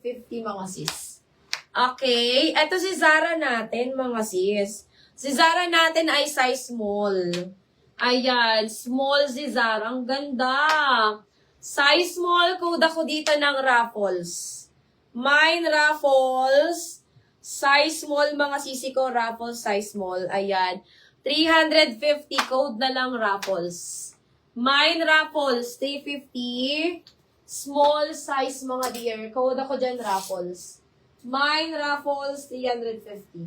350 mga sis. Okay, eto si Zara natin mga sis. Si Zara natin ay size small. Ayan, small si Zara. Ang ganda. Size small, code ako dito ng Raffles. Mine Raffles. Size small mga sisi ko, Raffles size small. Ayan. 350 code na lang Raffles. Mine Raffles 350. Small size mga dear. Code ako dyan Raffles. Mine Raffles 350.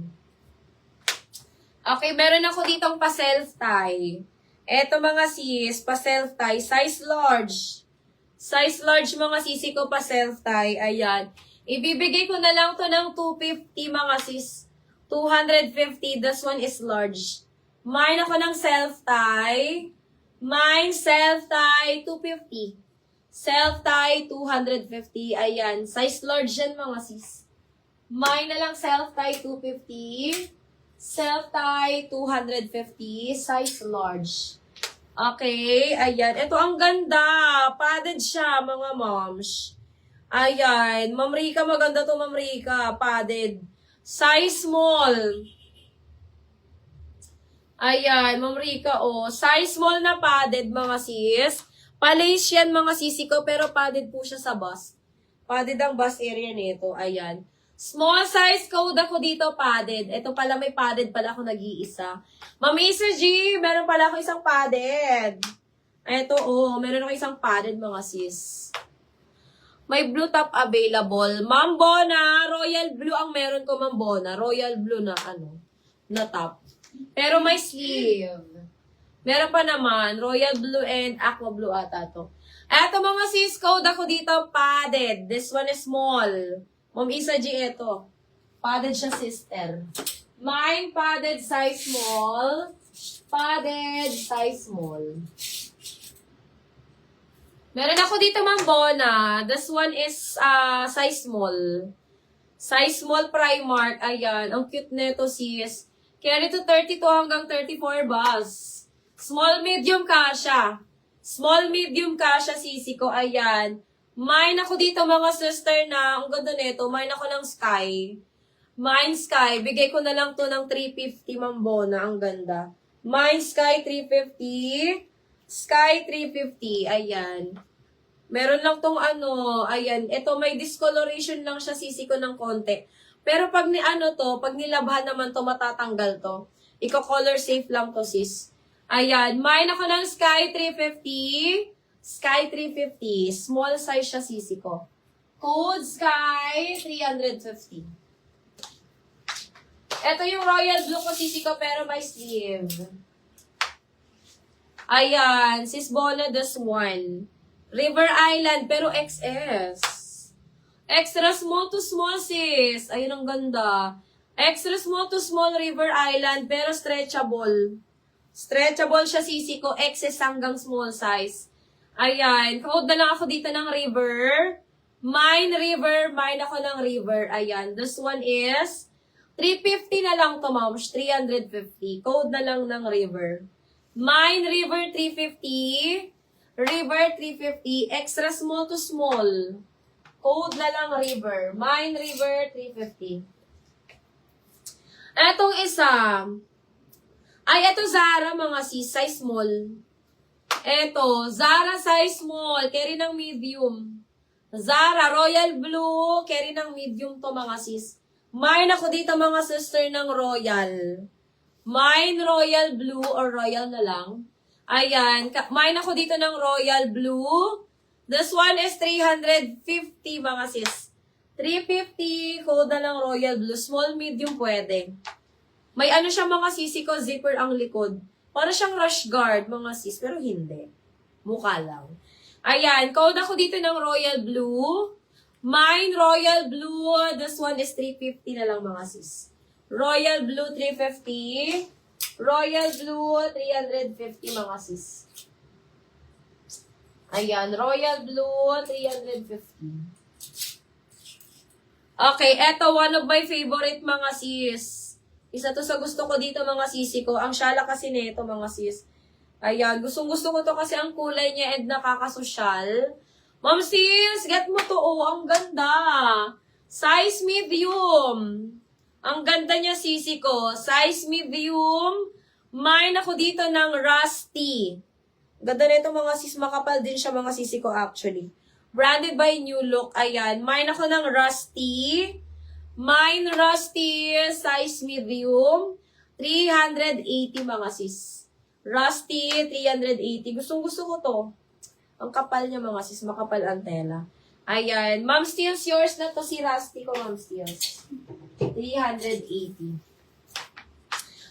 Okay, meron ako ditong pa-self tie. Eto mga sis, pa-self tie. Size large. Size large mga sisi ko pa-self tie. Ayan. Ibibigay ko na lang to ng 250 mga sis. 250. This one is large. Mine ako ng self tie. Mine self tie 250. Self tie 250. Ayan. Size large yan mga sis. Mine na lang self tie 250. Self tie 250. Size large. Okay. Ayan. Ito ang ganda. Padded siya mga moms. Ayan. Ma'am Rika, maganda to Ma'am Rika. Padded. Size small. Ayan, Ma'am Rika, oh. Size small na padded, mga sis. Palace yan, mga sisi ko, pero padded po siya sa bust. Padded ang bust area nito. Ayan. Small size code ako dito, padded. Ito pala, may padded pala ako nag-iisa. Ma'am Isa G, meron pala ako isang padded. Ito, oh, meron ako isang padded, mga sis. May blue top available. Ma'am Bona, royal blue ang meron ko, Ma'am Bona. Royal blue na, na top. Pero may sleeve. Meron pa naman, royal blue and aqua blue ata to. Eto mga sis, code ako dito, padded. This one is small. Ma'am Isa G, eto. Padded siya, sister. Mine, padded, size small. Padded, size small. Meron ako dito, Ma'am Bona. This one is size small. Size small Primark. Ayan, ang cute nito, sis. Carry to 32 hanggang 34 bus. Small, medium kasha. Small, medium kasha, sisi ko. Ayan. Mine ako dito, mga sister na, ang ganda nito, mine ako ng Sky. Mine Sky. Bigay ko na lang to ng 350, Ma'am Bona. Ang ganda. Mine Sky, 350. Sky, 350. Ayan. Meron lang tong ayan. Ito, may discoloration lang siya, sisi ko ng konti. Pero pag pag nilabhan naman to, matatanggal to. Iko-color safe lang to, sis. Ayan, mine ako ng Sky 350. Sky 350. Small size siya, sisi ko. Code Sky 350. Ito yung royal blue ko, sisi ko, pero may sleeve. Ayan, sis Bona, this one. River Island, pero XS. Extra small to small, sis. Ayun, ang ganda. Extra small to small River Island, pero stretchable. Stretchable siya, sisi ko. XS hanggang small size. Ayan. Code na lang ako dito ng River. Mine River. Mine ako ng River. Ayan. This one is 350 na lang to, moms. 350. Code na lang ng River. Mine River 350. River 350. Extra small to small. Code na lang River. Mine River 350. Etong isa. Ay, eto Zara mga sis. Size small. Eto. Zara size small. Carry ng medium. Zara Royal Blue. Carry ng medium to mga sis. Mine ako dito mga sister ng Royal. Mine Royal Blue or Royal na lang. Ayan. Mine ako dito ng Royal Blue. This one is 350 mga sis. 350, code na lang Royal Blue. Small, medium pwede. May siya mga sisi ko, zipper ang likod. Para siyang rush guard mga sis, pero hindi. Mukha lang. Ayan, code ako dito ng Royal Blue. Mine Royal Blue. This one is 350 na lang mga sis. Royal Blue 350. Royal Blue 350 mga sis. Ayan, Royal Blue, 350. Okay, eto, one of my favorite mga sis. Isa to sa gusto ko dito mga sisi ko. Ang syala kasi nito mga sis. Ayan, gustong gusto ko to kasi ang kulay niya and nakakasosyal. Ma'am sis, get mo to. Oh, ang ganda. Size medium. Ang ganda niya, sisi ko. Size medium. Mine ako dito ng Rusty. Ganda na ito mga sis. Makapal din siya mga sisi ko actually. Branded by New Look. Ayan. Mine ako ng Rusty. Mine Rusty. Size medium. 380 mga sis. Rusty, 380. Gustong-gusto ko to. Ang kapal niya mga sis. Makapal ang tela. Ayan. Ma'am Steels, yours na to si Rusty ko, Ma'am Steels. 380.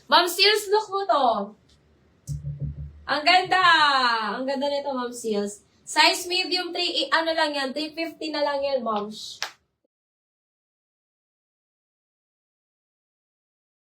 Ma'am Steels, look mo to. Ang ganda. Ang ganda nito, Ma'am Steels. Size medium 3, ano lang yan, 350 na lang yan, Ma'am.